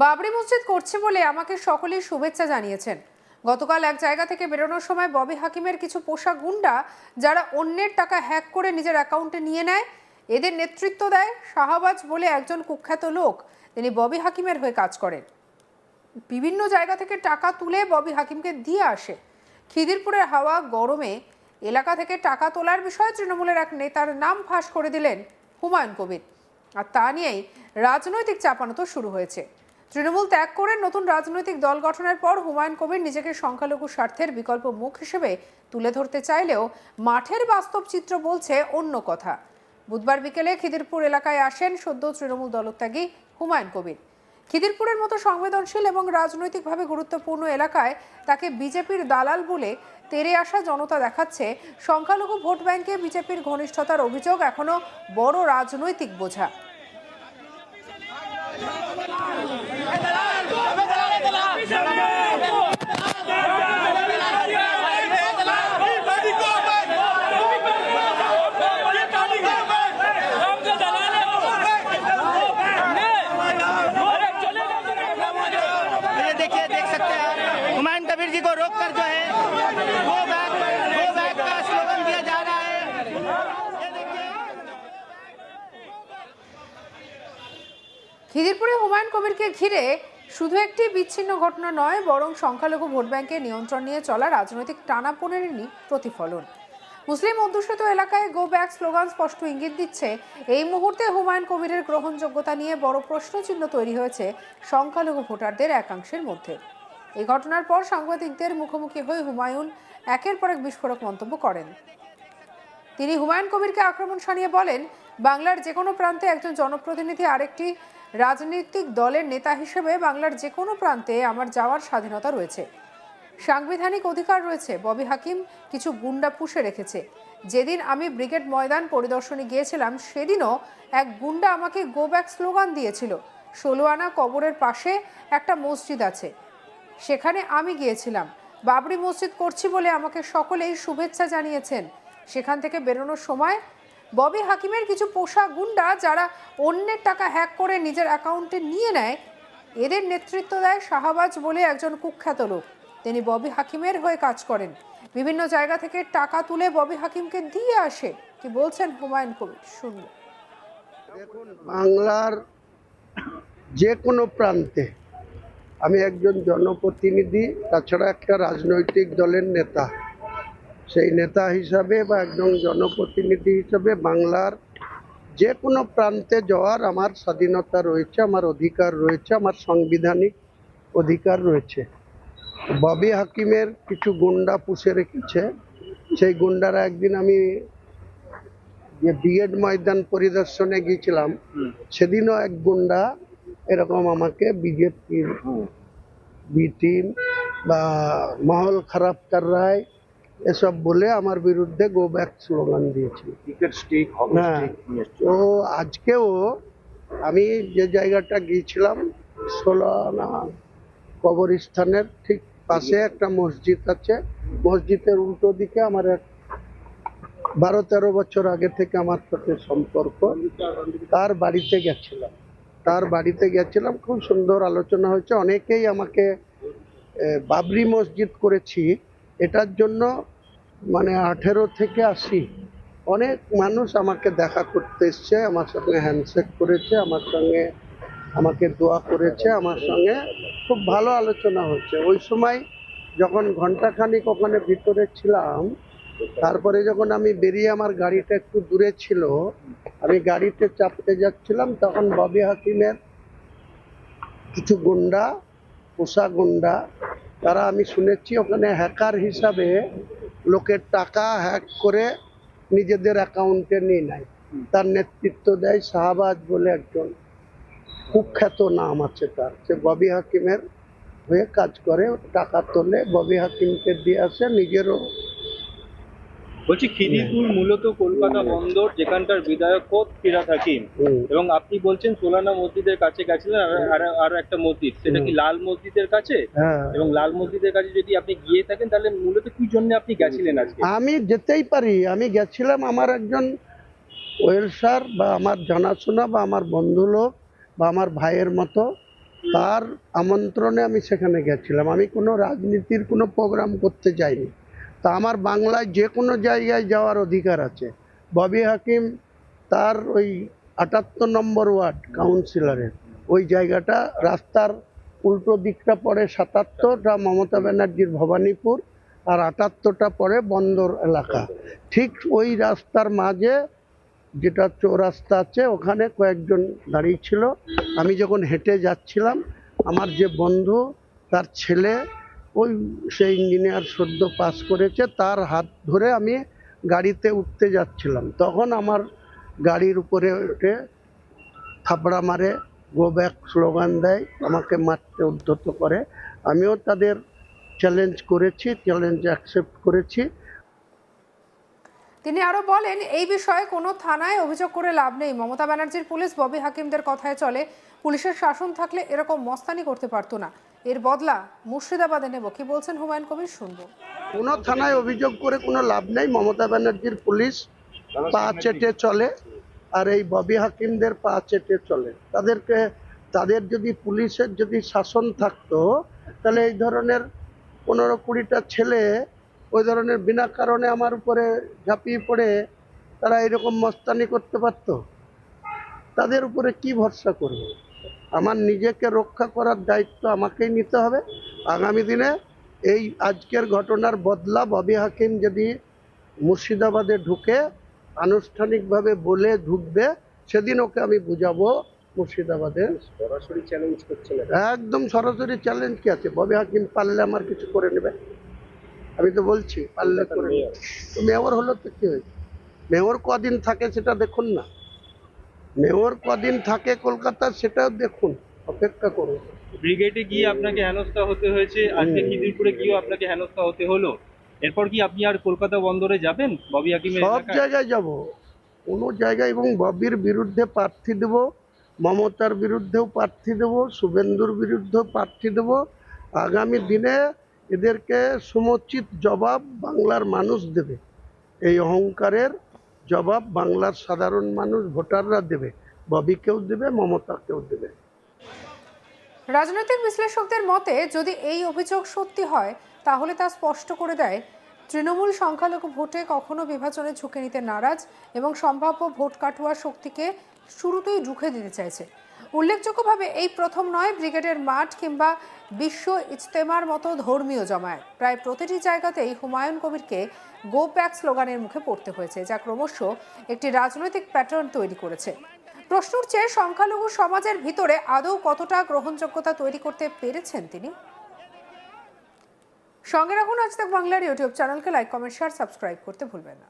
বাবরি মসজিদ করছে বলে আমাকে সকলেই শুভেচ্ছা জানিয়েছেন। গতকাল এক জায়গা থেকে বেরোনোর সময় ববি হাকিমের কিছু পোষা গুন্ডা, যারা অন্যের টাকা হ্যাক করে নিজের অ্যাকাউন্টে নিয়ে নেয়, এদের নেতৃত্ব দেয় শাহবাজ বলে একজন কুখ্যাত লোক। তিনি ববি হাকিমের হয়ে কাজ করেন। বিভিন্ন জায়গা থেকে টাকা তুলে ববি হাকিমকে দিয়ে আসে। খিদিরপুরের হাওয়া গরমে এলাকা থেকে টাকা তোলার বিষয়ে তৃণমূলের এক নেতার নাম ফাঁস করে দিলেন হুমায়ুন কবির। আর তা নিয়েই রাজনৈতিক চাপানোতো শুরু হয়েছে। তৃণমূল ত্যাগ করে নতুন রাজনৈতিক দল গঠনের পর হুমায়ুন কবির নিজেকে সংখ্যালঘু স্বার্থের বিকল্প মুখ হিসেবে তুলে ধরতে চাইলেও মাঠের বাস্তব চিত্র বলছে অন্য কথা। বুধবার বিকেলে খিদিরপুর এলাকায় আসেন সদ্য তৃণমূল দলত্যাগী হুমায়ুন কবির। খিদিরপুরের মতো সংবেদনশীল এবং রাজনৈতিকভাবে গুরুত্বপূর্ণ এলাকায় তাকে বিজেপির দালাল বলে তেড়ে আসা জনতা দেখাচ্ছে সংখ্যালঘু ভোট ব্যাংকে বিজেপির ঘনিষ্ঠতার অভিযোগ এখনো বড় রাজনৈতিক বোঝা। हुमायूं कबीर जी को रोककर जो है गो बैक का स्लोगन दिया जा रहा है। খিদিরপুরে হুমায়ুন কবিরকে ঘিরে শুধু একটি বিচ্ছিন্ন ঘটনা নয়, বরং সংখ্যালঘু ভোট ব্যাংকের নিয়ন্ত্রণ নিয়ে চলা রাজনৈতিক টানাপোড়েনেরই প্রতিফলন। মুসলিম অধ্যুষিত এলাকায় গো ব্যাক স্লোগান স্পষ্ট ইঙ্গিত দিচ্ছে এই মুহূর্তে হুমায়ুন কবিরের গ্রহণযোগ্যতা নিয়ে বড় প্রশ্নচিহ্ন তৈরি হয়েছে সংখ্যালঘু ভোটারদের একাংশের মধ্যে। এই ঘটনার পর সাংবাদিকদের মুখোমুখি হয়ে হুমায়ুন একের পর এক বিস্ফোরক মন্তব্য করেন। তিনি হুমায়ুন কবিরকে আক্রমণ শানিয়ে বলেন, বাংলার যে কোনো প্রান্তে একজন জনপ্রতিনিধি আরেকটি রাজনৈতিক দলের নেতা হিসেবে বাংলার যে কোনো প্রান্তে আমার যাওয়ার স্বাধীনতা রয়েছে, সাংবিধানিক অধিকার রয়েছে। ববি হাকিম কিছু গুন্ডা পুষে রেখেছে। যেদিন আমি ব্রিগেড ময়দান পরিদর্শনে গিয়েছিলাম, সেদিনও এক গুন্ডা আমাকে গো ব্যাক স্লোগান দিয়েছিল। 16 আনা কবরের পাশে একটা মসজিদ আছে, সেখানে আমি গিয়েছিলাম। বাবরি মসজিদ করছি বলে আমাকে সকলেই শুভেচ্ছা জানিয়েছেন। সেখান থেকে বেরোনোর সময় ববি হাকিমের কিছু পোষা গুন্ডা, যারা অন্যের টাকা হ্যাক করে নিজের অ্যাকাউন্টে নিয়ে নেয়, এদের নেতৃত্ব দেয় শাহবাজ বলে একজন কুখ্যাত লোক। তিনি ববি হাকিমের হয়ে কাজ করেন। বিভিন্ন জায়গা থেকে টাকা তুলে ববি হাকিমকে দিয়ে আসে। কি বলছেন হুমায়ুন কবির, শুনবো। দেখুন, বাংলার যে কোনো প্রান্তে আমি একজন জনপ্রতিনিধি, তাছাড়া একটা রাজনৈতিক দলের নেতা। সেই নেতা হিসাবে বা একজন জনপ্রতিনিধি হিসাবে বাংলার যে কোনো প্রান্তে যাওয়ার আমার স্বাধীনতা রয়েছে, আমার অধিকার রয়েছে, আমার সাংবিধানিক অধিকার রয়েছে। ববি হাকিমের কিছু গুন্ডা পুষে রেখেছে। সেই গুন্ডারা একদিন আমি যে ব্রিগেড ময়দান পরিদর্শনে গিয়েছিলাম, সেদিনও এক গুন্ডা এরকম আমাকে বিজেপির বি টিম বা মহল খারাপ কর রায় এসব বলে আমার বিরুদ্ধে গো ব্যাক স্লোগান দিয়েছিল। হ্যাঁ, তো আজকেও আমি যে জায়গাটা গিয়েছিলাম, 16 আনা কবরস্থানের ঠিক পাশে একটা মসজিদ আছে। মসজিদের উল্টো দিকে আমার এক 12-13 বছর আগে থেকে আমার সাথে সম্পর্ক, তার বাড়িতে গেছিলাম। খুব সুন্দর আলোচনা হয়েছে। অনেকেই আমাকে বাবরি মসজিদ করেছি এটার জন্য, মানে 18 থেকে 80 অনেক মানুষ আমাকে দেখা করতে এসছে, আমার সঙ্গে হ্যান্ডশেক করেছে, আমাকে দোয়া করেছে, আমার সঙ্গে খুব ভালো আলোচনা হচ্ছে। ওই সময় যখন ঘন্টাখানিক ওখানে ভিতরে ছিলাম, তারপরে যখন আমি বেরিয়ে, আমার গাড়িটা একটু দূরে ছিল, আমি গাড়িতে চাপতে যাচ্ছিলাম, তখন ববি হাকিমের কিছু গুন্ডা, পোষা গুন্ডা, তারা আমি শুনেছি ওখানে হ্যাকার হিসাবে লোকের টাকা হ্যাক করে নিজেদের অ্যাকাউন্টে নিয়ে নেয়। তার নেতৃত্ব দেয় শাহবাজ বলে একজন কুখ্যাত নাম আছে তার। সে ববি হাকিমের হয়ে কাজ করে, টাকা তোলে, ববি হাকিমকে দিয়ে আসে, নিজেরও। বলছি, খিদিরপুর মূলত কলকাতা বন্দর, যেখানকার বিধায়ক ফিরহাদ হাকিম, এবং আপনি বলছেন 16 আনা মসজিদের কাছে গেছিলেন, আর একটা মসজিদ, সেটা কি লাল মসজিদের কাছে? হ্যাঁ, এবং লাল মসজিদের কাছে যদি আপনি গিয়ে থাকেন, তাহলে মূলত কি জন্য আপনি গেছিলেন আজকে? আমি যেতেই পারি। আমি গেছিলাম, আমার একজন ওয়েলসার বা আমার জানাশোনা বা আমার বন্ধু লোক বা আমার ভাইয়ের মতো তার আমন্ত্রণে আমি সেখানে গেছিলাম। আমি কোনো রাজনীতির কোনো প্রোগ্রাম করতে যাইনি। তা আমার বাংলায় যে কোনো জায়গায় যাওয়ার অধিকার আছে। ববি হাকিম তার ওই ৭৮ নম্বর ওয়ার্ড কাউন্সিলরের ওই জায়গাটা রাস্তার উল্টো দিকটা পড়ে ৭৭টা মমতা ব্যানার্জির ভবানীপুর, আর ৭৮টা পড়ে বন্দর এলাকা। ঠিক ওই রাস্তার মাঝে যেটা চৌরাস্তা আছে ওখানে কয়েকজন দাঁড়িয়ে ছিল। আমি যখন হেঁটে যাচ্ছিলাম, আমার যে বন্ধু তার ছেলে ওই সে ইঞ্জিনিয়ার সদ্য পাস করেছে, তার হাত ধরে আমি গাড়িতে উঠতে যাচ্ছিলাম। তখন আমার গাড়ির উপরে উঠে থাপড়া মারে, গো ব্যাক স্লোগান দেয়, আমাকে মারতে উদ্ধত করে। আমিও তাদের চ্যালেঞ্জ করেছি, চ্যালেঞ্জ অ্যাকসেপ্ট করেছি। তিনি আরো বলেন, এই বিষয়ে কোনো থানায় অভিযোগ করে লাভ নেই। মমতা ব্যানার্জির পুলিশ ববি হাকিমদের কথায় চলে। পুলিশের শাসন থাকলে এরকম মস্তানি করতে পারতো না। এর বদলা মুর্শিদাবাদে নেব। কি বলছেন হুমায়ুন কবির, শুনবো। কোনো থানায় অভিযোগ করে কোনো লাভ নেই। মমতা ব্যানার্জির পুলিশ পা চেটে চলে, আর এই ববি হাকিমদের পা চেটে চলে। তাদের যদি পুলিশের যদি শাসন থাকতো, তাহলে এই ধরনের ১৫-২০টা ছেলে ওই ধরনের বিনা কারণে আমার উপরে ঝাঁপিয়ে পড়ে তারা এরকম মস্তানি করতে পারতো? তাদের উপরে কি ভরসা করব? আমার নিজেকে রক্ষা করার দায়িত্ব আমাকেই নিতে হবে। আগামী দিনে এই আজকের ঘটনার বদলা ববি হাকিম যদি মুর্শিদাবাদে ঢুকে আনুষ্ঠানিকভাবে বলে ঢুকবে, সেদিন ওকে আমি বুঝাবো মুর্শিদাবাদে। সরাসরি চ্যালেঞ্জ করছে, একদম সরাসরি চ্যালেঞ্জ কি আছে? ববি হাকিম পারলে আমার কিছু করে নেবে, আমি তো বলছি পারলে করে নেবে। তো মেয়র হলো তো কি হয়েছে? মেয়র কদিন থাকে সেটা দেখুন না, মেয়র কদিন থাকে কলকাতার সেটাও দেখুন, অপেক্ষা করুন। ব্রিগেডে গিয়ে আপনাকে হেনস্থা হতে হয়েছে, আজকে খিদিরপুরে গিয়েও আপনাকে হেনস্থা হতে হলো। এরপর কি আপনি আর কলকাতা বন্দরে যাবেন ববি হাকিমের সব এলাকায়? জায়গায় যাব, কোনো জায়গায়, এবং ববির বিরুদ্ধে প্রার্থী দেব, মমতার বিরুদ্ধেও প্রার্থী দেব, শুভেন্দুর বিরুদ্ধেও প্রার্থী দেব। আগামী দিনে এদেরকে সমুচিত জবাব বাংলার মানুষ দেবে। এই অহংকারের জবাব বাংলার সাধারণ মানুষ, ভোটাররা দেবে। ববিকেও দেবে, মমতাকেও দেবে। রাজনৈতিক বিশ্লেষকদের মতে, যদি এই অভিযোগ সত্যি হয় তাহলে তা স্পষ্ট করে দেয় তৃণমূল সংখ্যালঘু ভোটে কখনো বিভাজনে ঝুঁকে নিতে নারাজ এবং সম্ভাব্য ভোট কাটুয়া শক্তিকে শুরুতেই রুখে দিতে চাইছে। উল্লেখযোগ্যভাবে এই প্রথম নয় ব্রিগেডের মাঠ কিংবা বিশ্ব ইজতেমার মতো ধর্মীয় জমায়েত। প্রায় প্রতিটি জায়গাতেই হুমায়ুন কবিরকে গো ব্যাক স্লোগানের মুখে পড়তে হয়েছে, যা ক্রমশ একটি রাজনৈতিক প্যাটার্ন তৈরি করেছে। প্রশ্ন উঠছে, সংখ্যালঘু সমাজের ভিতরে আদৌ কতটা গ্রহণযোগ্যতা তৈরি করতে পেরেছেন তিনি? সঙ্গে রাখুন আজ তাক বাংলার ইউটিউব চ্যানেলকে। লাইক, কমেন্ট, শেয়ার, সাবস্ক্রাইব করতে ভুলবেন না।